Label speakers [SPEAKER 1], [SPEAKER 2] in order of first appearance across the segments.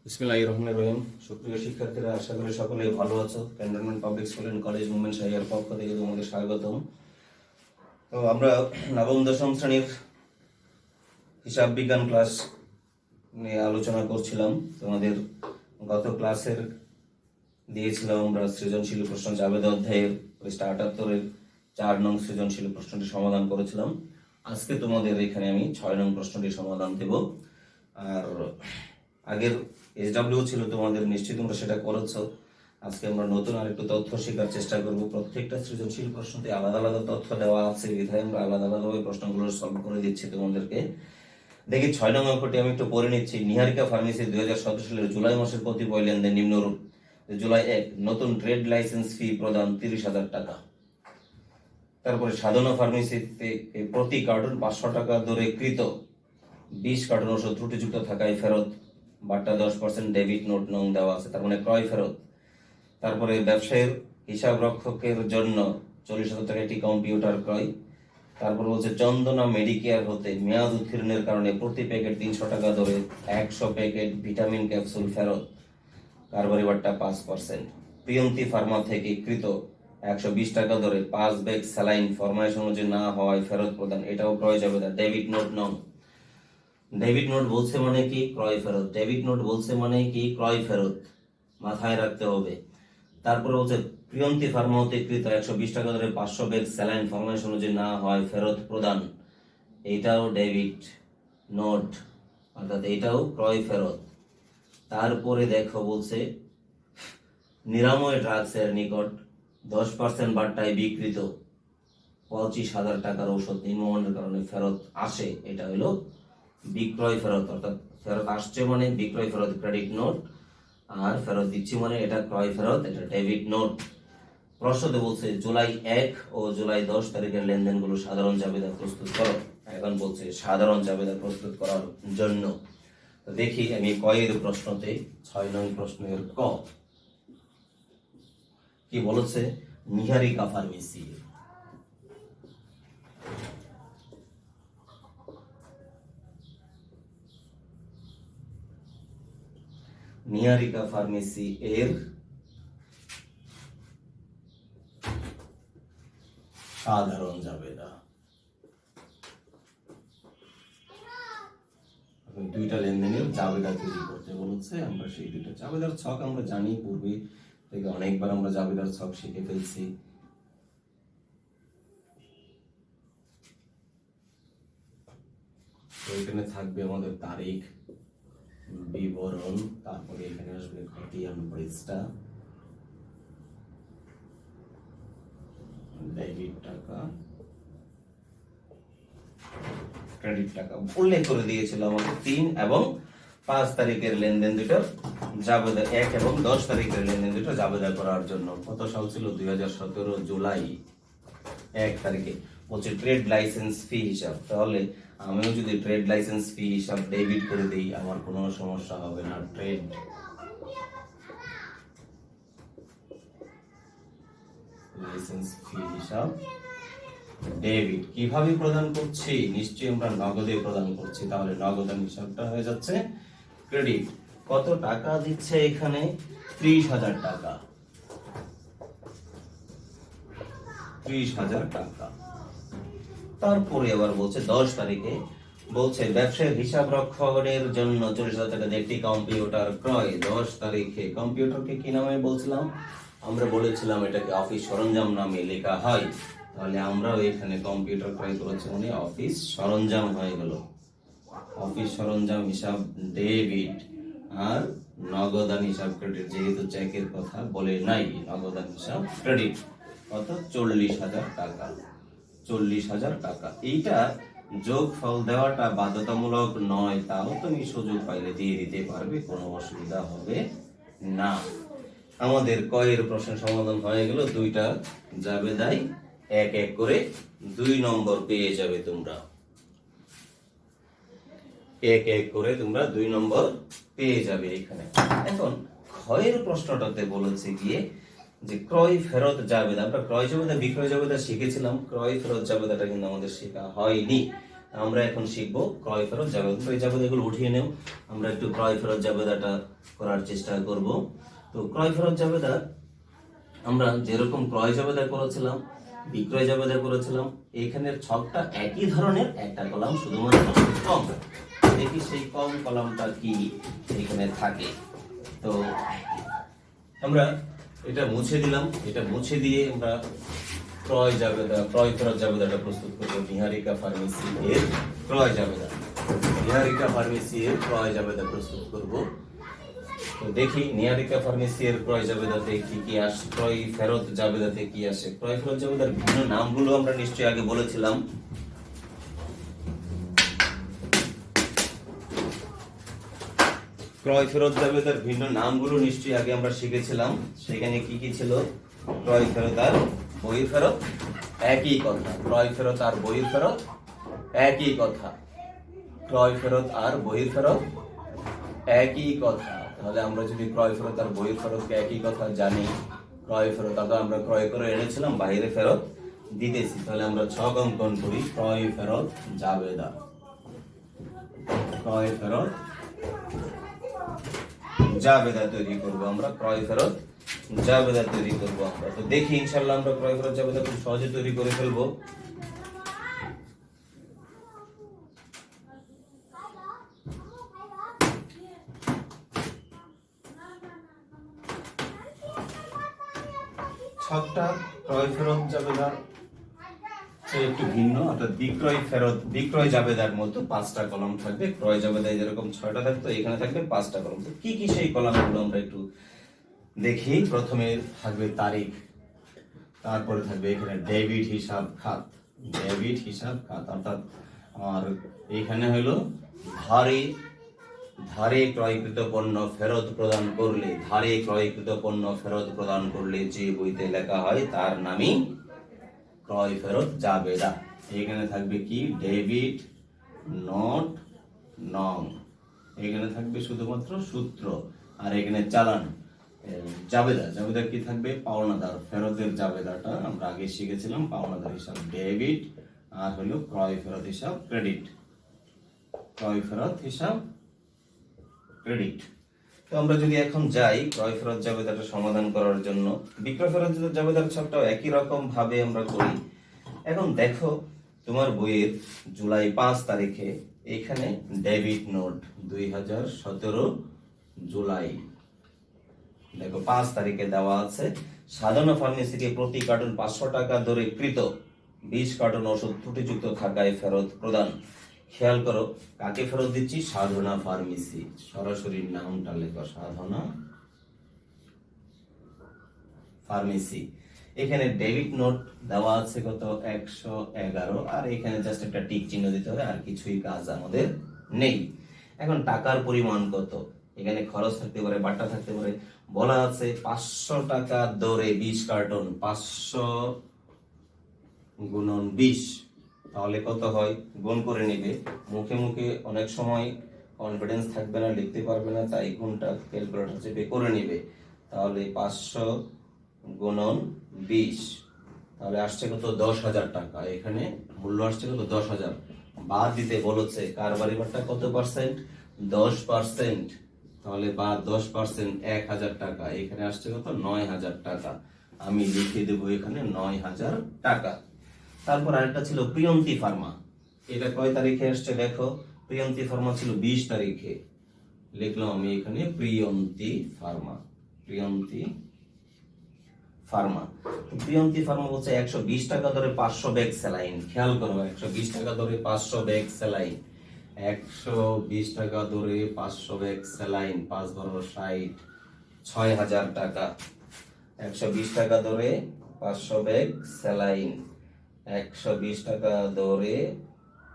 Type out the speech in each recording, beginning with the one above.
[SPEAKER 1] বিসমিল্লাহির রহমানির রহিম। সুপ্রিয় শিক্ষার্থীরা, আশা করি সকলেই ভালো আছো। Cantonment public school and college movement Shahiar পক্ষ থেকে তোমাদের স্বাগতম। তো আমরা নবম দশম শ্রেণীর হিসাব বিজ্ঞান ক্লাস নিয়ে আলোচনা করছিলাম। তোমাদের গত ক্লাসের দিয়েছিলাম আমরা সৃজনশীল প্রশ্ন জাবেদ অধ্যায়ের পৃষ্ঠা 78-এর 4 নং সৃজনশীল প্রশ্নটি সমাধান করেছিলাম। আজকে তোমাদের এখানে আমি 6 নং প্রশ্নটি সমাধান দেব। আর আগের SW ছিল তোমাদের, নিশ্চয়ই তোমরা সেটা করেছো। আজকে আমরা নতুন আরেকটু তথ্য শেখার চেষ্টা করব। প্রত্যেকটা সৃজনশীল প্রশ্নতে আলাদা আলাদা তথ্য দেওয়া আছে, বিধায় আমরা আলাদা আলাদাভাবে প্রশ্নগুলো সলভ করে দিচ্ছি তোমাদেরকে। দেখি 6 নং অঙ্কটি আমি একটু পড়ে নিচ্ছি। নিহারিকা ফার্মেসি 2017 সালের জুলাই মাসের কতিপয় লেনদেন নিম্নরূপ। জুলাই 1, নতুন ট্রেড লাইসেন্স ফি প্রদান 30,000 টাকা। তারপরে সাধনা ফার্মেসিতে প্রতি কার্টন 500 টাকা দরে কৃত 20 কার্টন ওষুধ ত্রুটিযুক্ত থাকায় ফেরত, বাট্টা 10% ডেবিট নোট নং দেওয়া আছে, তার মানে ক্রয় ফেরত। তারপরে ব্যবসায়ীর হিসাব রক্ষকের জন্য 40,000 টাকা একটি কম্পিউটার ক্রয়। তারপর বলছে চন্দনা মেডিকেয়ার হতে মেয়াদ উত্তীর্ণের কারণে প্রতি প্যাকেট 300 টাকা দরে 100 প্যাকেট ভিটামিন ক্যাপসুল ফেরত, কারবারি বাট্টা 5%। প্রিয়ন্তী ফার্মা থেকে কৃত 120 টাকা দরে 5 ব্যাগ স্যালাইন ফরমাইশ অনুযায়ী না হওয়ায় ফেরত প্রদান, এটাও ক্রয় যাবে না। ডেবিট নোট নং। ডেবিট নোট বলছে মানে কি? ক্রয় ফেরত। ডেবিট নোট বলছে মানে কি? ক্রয় ফেরত, মাথায় রাখতে হবে। তারপরে বলছে প্রিয়ন্তী ফার্মা হতে কৃত 120 টাকা ধরে 500 ব্যাগ স্যালাইন ফরমাইশ অনুযায়ী না হয় ফেরত প্রদান, এইটাও ডেবিট নোট, অর্থাৎ এইটাও ক্রয় ফেরত। তারপরে দেখো বলছে নিরাময় ড্রাগসের নিকট 10% বাট্টায় বিক্রিত 25,000 টাকার ঔষধ নিম্নমানের কারণে ফেরত আসে, এটা হলো বিক্রয় ফেরত। অর্থাৎ ফেরত আসছে মানে বিক্রয় ফেরত ক্রেডিট নোট, আর ফেরত দিচ্ছি মানে এটা ক্রয় ফেরত, এটা ডেবিট নোট। প্রশ্নতে বলছে জুলাই 1 ও জুলাই 10 তারিখের লেনদেনগুলো সাধারণ জাবেদা প্রস্তুত করো। এখন বলছে সাধারণ জাবেদা প্রস্তুত করার জন্য। তো দেখি আমি কয়ের প্রশ্নতে 6 নং প্রশ্নের ক কি বলেছে। নিহারিকা ফার্মেসি, নিহারিকা ফার্মেসি এর সাধারণ জাবেদা। দুইটা লেনদেনের জাবেদা তৈরি করতে বলেছে। আমরা সেই দুইটা জাবেদার ছক আমরা জানি, পূর্বে থেকে অনেকবার আমরা জাবেদার ছক শিখে ফেলছি। এখানে থাকবে আমাদের তারিখ, বিবরণ, তারপরে এখানে আসবে খতিয়ান পৃষ্ঠা, ডেবিট টাকা, ক্রেডিট টাকা উল্লেখ করে দিয়েছিল আমাদের 3 এবং 5 তারিখের লেনদেন দুটো জাবেদা, 1 এবং 10 তারিখের লেনদেন দুটো জাবেদা করার জন্য। কত সাল ছিল? 2017 জুলাই 1 তারিখে। বলছে ট্রেড লাইসেন্স ফি হিসাব। তাহলে আমিও যদি ট্রেড লাইসেন্স ফি হিসাব ডেবিট করে দেই, আমার কোনো সমস্যা হবে না। ট্রেড লাইসেন্স ফি হিসাব ডেবিট। কিভাবে প্রদান করছি? নিশ্চয়ই আমরা নগদে প্রদান করছি, তাহলে নগদান হিসাবটা হয়ে যাচ্ছে ক্রেডিট। কত টাকা দিচ্ছে এখানে? 30,000 টাকা। 30,000 টাকা। তারপরে আবার বলছে 10 তারিখে বলছে ব্যবসায়িক হিসাব রক্ষণের জন্য 40,000 টাকা দিয়ে একটি কম্পিউটার ক্রয়। 10 তারিখে কম্পিউটারকে কি নামে বলছিলাম? আমরা বলেছিলাম এটাকে অফিস সরঞ্জাম নামে লেখা হয়। তাহলে আমরাও এখানে কম্পিউটার ক্রয় করেছি মানে অফিস সরঞ্জাম হয়ে গেল। অফিস সরঞ্জাম হিসাব ডেবিট, আর নগদান হিসাব ক্রেডিট। যেহেতু চেকের কথা বলে নাই, নগদান হিসাব ক্রেডিট। কত? 40,000 টাকা। 40,000 টাকা। এইটা যোগফল দেওয়াটা বাধ্যতামূলক নয়, তাও তুমি সুযোগ পাইলে দিয়ে দিতে পারবে, কোনো অসুবিধা হবে না। আমাদের কয়ের প্রশ্নের সমাধান হয়ে গেল। দুইটা জাবেদাই 1-1 করে 2 নম্বর পেয়ে যাবে তোমরা। 1-1 করে তোমরা 2 নম্বর পেয়ে যাবে এখানে। এখন ক্ষয়ের প্রশ্নটাতে বলেছে গিয়ে যে ক্রয় ফেরত জাবেদা। আমরা ক্রয় জাবেদা বিক্রয় জাবেদা শিখেছিলাম, ক্রয় ফেরত জাবেদাটা কিন্তু আমাদের শেখা হয়নি। আমরা এখন শিখবো ক্রয় ফেরত জাবেদা। এই জাবেদাগুলো উঠিয়ে নেও, আমরা একটু ক্রয় ফেরত জাবেদাটা করার চেষ্টা করব। তো ক্রয় ফেরত জাবেদা আমরা যেরকম ক্রয় জাবেদা করেছিলাম, বিক্রয় জাবেদা করেছিলাম, এখানের ছকটা একই ধরনের, একটা কলাম শুধুমাত্র কম। দেখি সেই কম কলামটা কি এখানে থাকে। তো আমরা এটা মুছে দিলাম, এটা মুছে দিয়ে আমরা ক্রয় জাবেদা, ক্রয় ফেরত জাবেদাটা প্রস্তুত করবো। নিহারিকা ফার্মেসি এর ক্রয় জাবেদা, নিহারিকা ফার্মেসি এর ক্রয় জাবেদা প্রস্তুত করব। তো দেখি নিহারিকা ফার্মেসি এর ক্রয় জাবেদাতে কি কি আসে, ক্রয় ফেরত জাবেদাতে কি আসে। ক্রয় ফেরত জাবেদার বিভিন্ন নামগুলো আমরা নিশ্চয়ই আগে বলেছিলাম। ক্রয় ফেরত জাবেদার ভিন্ন নামগুলো নিশ্চয়ই আগে আমরা শিখেছিলাম। সেখানে কি কি ছিল? ক্রয় ফেরত আর বই ফেরত একই কথা। ক্রয় ফেরত আর বই ফেরত একই কথা। ক্রয় ফেরত আর বই ফেরত একই কথা। তাহলে আমরা যদি ক্রয় ফেরত আর বই ফেরতকে একই কথা জানি, ক্রয় ফেরত আগে আমরা ক্রয় করে এনেছিলাম, বাইরে ফেরত দিতেছি, তাহলে আমরা ছক অঙ্কন করি। ক্রয় ফেরত জাবেদা, ক্রয় ফেরত জাবেদা তৈরি করব আমরা। ক্রয় ফেরত জাবেদা তৈরি করব আমরা। তো দেখি ইনশাআল্লাহ আমরা ক্রয় ফেরত জাবেদা খুব সহজে তৈরি করে ফেলবো। ছকটা ক্রয় ফেরত জাবেদার একটু ভিন্ন, অর্থাৎ বিক্রয় ফেরত, বিক্রয় জাবেদার মতো 5টা কলাম থাকবে। ক্রয় জাবেদায় যেরকম 6টা থাকতো, এখানে থাকবে 5টা কলাম। তো কি কি সেই কলামগুলো আমরা একটু দেখি। প্রথমে থাকবে তারিখ, তারপরে থাকবে এখানে ডেবিট হিসাব খাত, ডেবিট হিসাব খাত, অর্থাৎ আর এখানে হলো ধারে, ধারে ক্রয়কৃত পণ্য ফেরত প্রদান করলে, ধারে ক্রয়কৃত পণ্য ফেরত প্রদান করলে যে বইতে লেখা হয় তার নামই ক্রয় ফেরত জাবেদা। এখানে থাকবে কি? ডেবিট নোট নং, এখানে থাকবে শুধুমাত্র সূত্র, আর এখানে চালান। জাবেদা, জাবেদা কি থাকবে? পাওনাদার, ফেরতের জাবেদাটা আমরা আগে শিখেছিলাম। পাওনাদার হিসাব ডেবিট, আর হলো ক্রয় ফেরত হিসাব ক্রেডিট, ক্রয় ফেরত হিসাব ক্রেডিট। তো আমরা যদি এখন যাই ক্রয় ফেরত জাবেদাটা সমাধান করার জন্য, বিক্রয় ফেরত জাবেদার ছকটাও একই রকম ভাবে আমরা করি। এখন দেখো তোমার বইয়ের জুলাই 5 তারিখে এখানে ডেবিট নোট 2017 জুলাই, দেখো 5 তারিখে দেওয়া আছে। সাধারণ ফার্মেসিকে প্রতি কার্টন 500 টাকা দরে কৃত 20 কার্টন ওষুধ ত্রুটিযুক্ত থাকায় ফেরত প্রদান। খেয়াল করো কাকে ফেরত দিচ্ছি? সাধনা ফার্মেসি। সরাসরি নামটা লেখো, সাধনা ফার্মেসি। এখানে ডেবিট নোট দেওয়া আছে কত? 111, আর এখানে জাস্ট একটা টিক চিহ্ন দিতে হবে, আর কিছুই কাজ আমাদের নেই। এখন টাকার পরিমাণ কত? এখানে খরচ থাকতে পারে, বাটা থাকতে পারে। বলা আছে 500 টাকা দরে 20 কার্টন, 500 গুণন 20, তাহলে কত হয়? গুণ করে নেবে। মুখে মুখে অনেক সময় কনফিডেন্স থাকবে না, লিখতে পারবে না, তাই গুণটা ক্যালকুলেটর চেপে করে নেবে। তাহলে 500 গুণন 20, তাহলে আসছে কত? 10,000 টাকা। এখানে মূল্য আসছে কত? 10,000। বাদ দিতে বলেছে কারবারি বাট্টা কত পার্সেন্ট? 10%। তাহলে বাদ 10%, 1,000 টাকা। এখানে আসছে কত? 9,000 টাকা। আমি লিখে দেবো এখানে 9,000 টাকা। তারপর আরেকটা ছিল প্রিয়ন্তি ফার্মা। এটা কয় তারিখে আসছে দেখো? প্রিয়ন্তি ফার্মা ছিল 20 তারিখে। লিখলাম আমি এখানে Priyanti Pharma, Priyanti Pharma. Priyanti Pharma বলছে 120 টাকা দরে 500 ব্যাগ স্যালাইন। খেয়াল করো 120 টাকা দরে 500 ব্যাগ স্যালাইন, 120 টাকা দরে 500 ব্যাগ স্যালাইন, 5 12 60, 6,000 টাকা। 120 টাকা দরে 500 ব্যাগ স্যালাইন, 120 টাকা দরে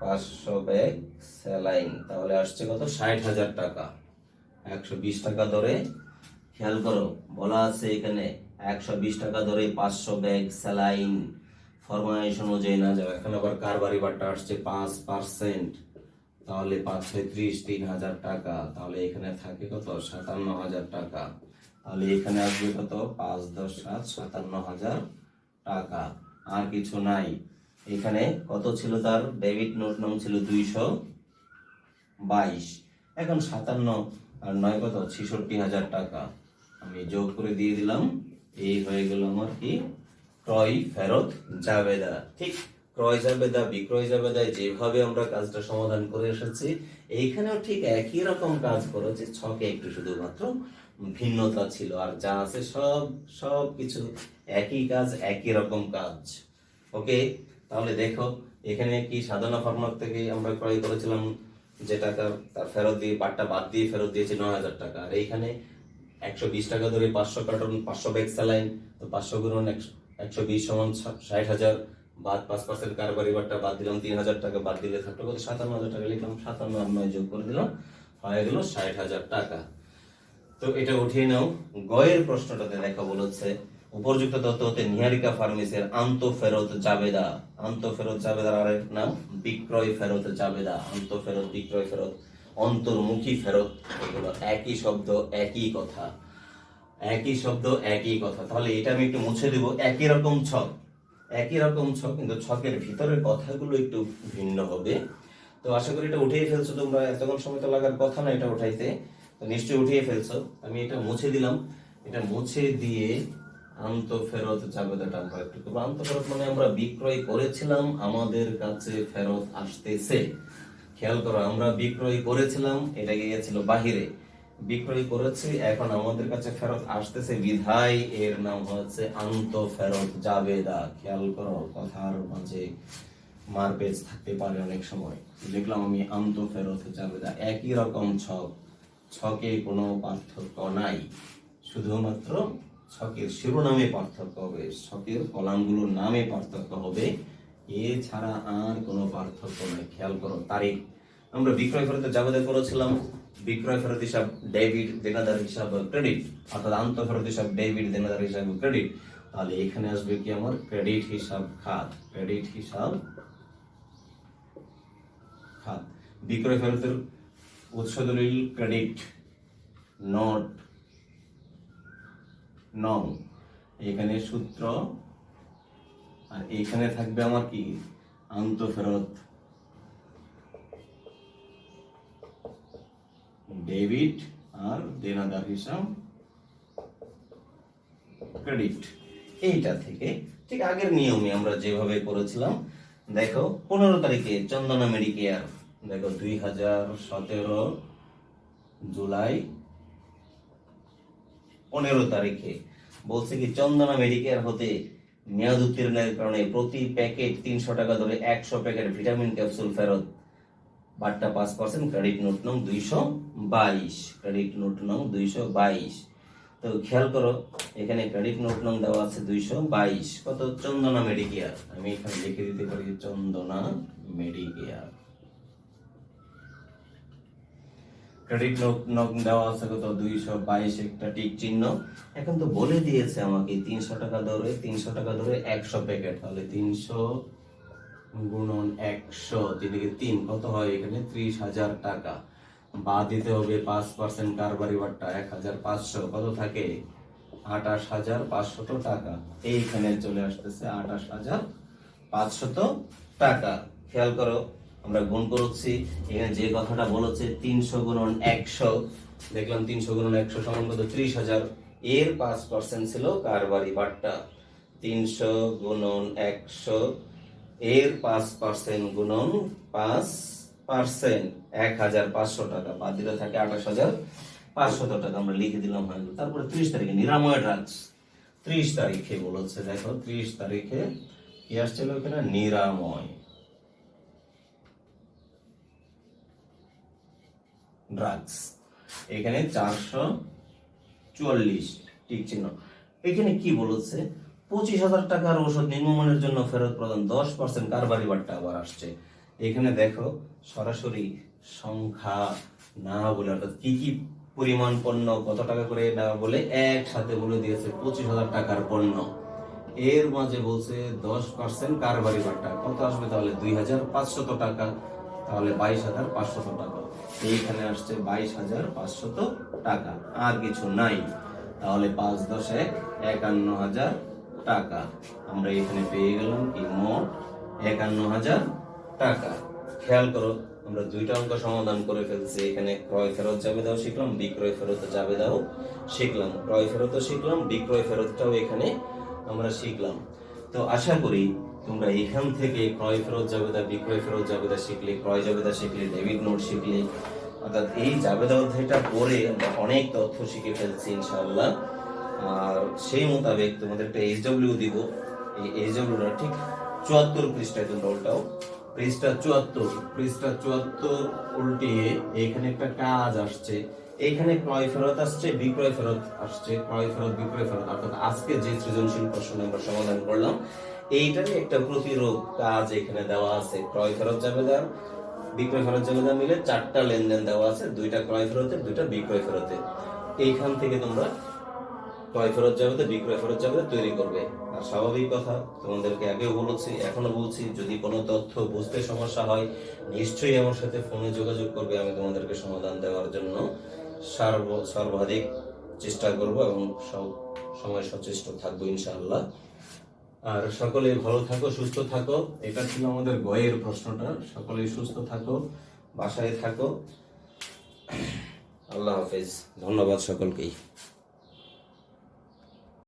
[SPEAKER 1] 500 ব্যাগ স্যালাইন, তাহলে আসছে কত? 60,000 টাকা। 120 টাকা দরে, খেয়াল করো বলা আছে এখানে 120 টাকা দরে 500 ব্যাগ স্যালাইন, ফরমাইশ অনুযায়ী না যাবে। এখন আবার কারবারি বাট্টা আসছে 5%, তাহলে 5 6 30, 3,000 টাকা। তাহলে এখানে থাকে কত? 57,000 টাকা। তাহলে এখানে আসবে কত? 5 10 7, 57,000 টাকা। আর কিছু নাই। এখানে কত ছিল, তার ডেবিট নোট নং ছিল 222। এখন 57 আর 9 কত, 66,000 টাকা আমি যোগ করে দিয়ে দিলাম। এই হয়ে গেল আমার কি, ক্রয় ফেরত জাবেদা। ঠিক ক্রয় জাবেদা বিক্রয় জাবেদায় যেভাবে আমরা কাজটা সমাধান করে এসেছি, এইখানেও ঠিক একই রকম কাজ করেছে, ছকে একটু শুধুমাত্র ভিন্নতা ছিল, আর যা আছে সব সব কিছু একই কাজ, একই রকম কাজ। ওকে, তাহলে দেখো এখানে কি সাধনা ফার্মার থেকে আমরা ক্রয় করেছিলাম যে টাকা, তার ফেরত দিয়ে বাট্টা বাদ দিয়ে ফেরত দিয়েছি 9,000 টাকা। আর এইখানে 120 টাকা ধরে 500 কার্টন 500 ব্যাগ স্যালাইন, তো 500 গুণন 120 সমান 60,000, বাদ 5% কারবারি বাট্টা বাদ দিলাম 3,000 টাকা, বাদ দিলে থাকলো কত, 57,000 টাকা। লিখলাম 57 আর 9 যোগ করে দিলাম, হয়ে গেল 60,000 টাকা। তো এটা উঠিয়ে নাও। গয়ের প্রশ্নটাতে দেখা বলেছে উপযুক্ত তথ্য হতে নিহারিকা ফার্মেসের আন্ত ফেরত জাবেদা। আন্ত ফেরত জাবেদার আরেক নাম বিক্রয় ফেরত জাবেদা। আন্ত ফেরত, বিক্রয় ফেরত, অন্তর্মুখী ফেরত, এগুলো একই শব্দ একই কথা, একই শব্দ একই কথা। তাহলে এটা আমি একটু মুছে দেব। একই রকম ছক, একই রকম ছক, কিন্তু ছকের ভিতরের কথাগুলো একটু ভিন্ন হবে। তো আশা করি এটা উঠিয়ে ফেলছো তোমরা, এতক্ষণ সময় তো লাগার কথা না এটা উঠাইতে, তো নিশ্চয়ই উঠিয়ে ফেলছো। আমি এটা মুছে দিলাম। এটা মুছে দিয়ে আন্ত ফেরত জাবেদাটা আমরা একটু করবো। আন্ত ফেরত মানে আমরা বিক্রয় করেছিলাম, আমাদের কাছে ফেরত আসতেছে। খেয়াল করো, আমরা বিক্রয় করেছিলাম, এটা গিয়েছিল বাহিরে, বিক্রয় করেছি, এখন আমাদের কাছে ফেরত আসতেছে, বিধায় এর নাম হচ্ছে আন্ত ফেরত জাবেদা। খেয়াল করো, কথার মাঝে মারপেজ থাকতে পারে অনেক সময়। দেখলাম আমি আন্ত ফেরত জাবেদা, একই রকম ছক, ছকে কোনো পার্থক্য নাই, শুধুমাত্র ছকের শিরোনামে পার্থক্য হবে, ছকের কলামগুলোর নামে পার্থক্য হবে, এছাড়া আর কোনো পার্থক্য নেই। খেয়াল করো, তারিখ আমরা বিক্রয় ফেরত জাবেদা করেছিলাম, বিক্রয় ফেরত হিসাব ডেবিট, দেনাদার হিসাব ক্রেডিট, অর্থাৎ আন্ত ফেরত হিসাব ডেবিট, দেনাদার হিসাব ক্রেডিট। তাহলে এখানে আসবে কি আমার ক্রেডিট হিসাব খাত, ক্রেডিট হিসাব খাত। বিক্রয় ফেরতের উৎস দলিল ক্রেডিট নোট নং, এখানে সূত্র, আর এখানে থাকবে আমার কি আন্ত ফেরত ডেবিট, আর দেনাদার হিসাব ক্রেডিট। এইটা থেকে ঠিক আগের নিয়মে আমরা যেভাবে করেছিলাম। দেখো 15 তারিখে চন্দনা মেডিকেয়ার, দেখো 2017 জুলাই 15 তারিখে বলছে কি, চন্দনা মেডিকেয়ার হতে মেয়াদ উত্তীর্ণের কারণে প্রতি প্যাকেট 300 টাকা ধরে 100 প্যাকেট ভিটামিন ক্যাপসুল ফেরত, বাট্টা 5%, ক্রেডিট নোট নং 222, ক্রেডিট নোট নং 222। তো খেয়াল করো, এখানে ক্রেডিট নোট নং দেওয়া আছে 222, কত, চন্দনা মেডিকেয়ার, আমি এখানে লিখে দিতে পারি চন্দনা মেডিকেয়ার। ক্রেডিট নোট নং দেওয়া আছে কত, 222, একটা টিক চিহ্ন। এখন তো বলে দিয়েছে আমাকে 300 টাকা ধরে 100 প্যাকেট, তাহলে 300 গুণন 100, 3 কত হয়, এখানে 30,000 টাকা। বাদ দিতে হবে 5% কারবারি বাট্টা 1,500, কত থাকে, 28,500 টাকা। এইখানে চলে আসতেছে 28,500 টাকা। খেয়াল করো, আমরা গুণ করছি, এখানে যে কথাটা বলেছে 300 গুণন 100, দেখলাম 300 গুণন 100 সমান কত, 30,000, এর 5% ছিল কারবারি বাট্টা। 300 গুণন 100 এর 5% গুণন 5%, 1,500 টাকা, বাদ দিলে থাকে 28,500 টাকা, আমরা লিখে দিলাম। তারপরে 30 তারিখে নিরাময় ড্রাগস, 30 তারিখে বলেছে, দেখো 30 তারিখে কি আসছিল, এখানে নিরাময় ড্রাগস, এখানে 444 ঠিক চিহ্ন। এখানে কি বলেছে, 25,000 টাকার ওষুধ নিম্নমানের জন্য ফেরত প্রদান, 10% কারবারি বাট্টা আবার আসছে। এখানে দেখো সরাসরি সংখ্যা না বলে, অর্থাৎ কি কি পরিমাণ পণ্য কত টাকা করে না বলে একসাথে বলে দিয়েছে 25,000 টাকার পণ্য, এর মাঝে বলছে 10% কারবারি বাট্টা, কত আসবে তাহলে 2,500 টাকা, তাহলে 22,500 টাকা। এইখানে আসছে 22,500 টাকা, আর কিছু নাই। তাহলে 5 10 51,000 টাকা আমরা এখানে পেয়ে গেলাম কি, মোট 51,000 টাকা। খেয়াল করো, আমরা দুইটা অঙ্ক সমাধান করে ফেলছি। এখানে ক্রয় ফেরত জাবেদাও শিখলাম, বিক্রয় ফেরত জাবেদাও শিখলাম। ক্রয় ফেরতও শিখলাম, বিক্রয় ফেরতটাও এখানে আমরা শিখলাম। তো আশা করি তোমরা এখান থেকে ক্রয় ফেরত জাবেদা, বিক্রয় ফেরত জাবেদা শিখলে, ক্রয় জাবেদা শিখলে, ডেবিট নোট শিখলে, অর্থাৎ এই জাবেদা অধ্যায়টা পড়ে আমরা অনেক তথ্য শিখে ফেলছি ইনশাআল্লাহ। আর সেই মোতাবেক তোমাদের একটা এইচডব্লিউ দিব। এই এইচডব্লিউটা ঠিক 74 পৃষ্ঠায় তোমরা উল্টাও। পৃষ্ঠা 74 উল্টিয়ে এখানে একটা কাজ আসছে। এইখানে ক্রয় ফেরত আসছে, বিক্রয় ফেরত আসছে, ক্রয় ফেরত, বিক্রয় ফেরত, অর্থাৎ আজকে যে সৃজনশীল প্রশ্ন আমরা সমাধান করলাম এইটারই একটা প্রতিরূপ কাজ এখানে দেওয়া আছে। ক্রয় ফেরত জাবেদা, বিক্রয় ফেরত জাবেদা মিলে 4টা লেনদেন দেওয়া আছে, 2টা ক্রয় ফেরতের, 2টা বিক্রয় ফেরতের। এইখান থেকে তোমরা ক্রয় ফেরত জাবেদা, বিক্রয় ফেরত জাবেদা তৈরি করবে। আর স্বাভাবিক কথা, তোমাদেরকে আগেও বলেছি, এখনো বলছি, যদি কোনো তথ্য বুঝতে সমস্যা হয় নিশ্চয়ই আমার সাথে ফোনে যোগাযোগ করবে। আমি তোমাদেরকে সমাধান দেওয়ার জন্য সর্বাধিক চেষ্টা করব এবং সব সময় সচেষ্ট থাকবো ইনশাআল্লাহ। আর সকলেই ভালো থাকো, সুস্থ থাকো। এটা ছিল আমাদের গয়ের প্রশ্নটা। সকলেই সুস্থ থাকো, বাসায় থাকো। আল্লাহ হাফেজ। ধন্যবাদ সকলকেই।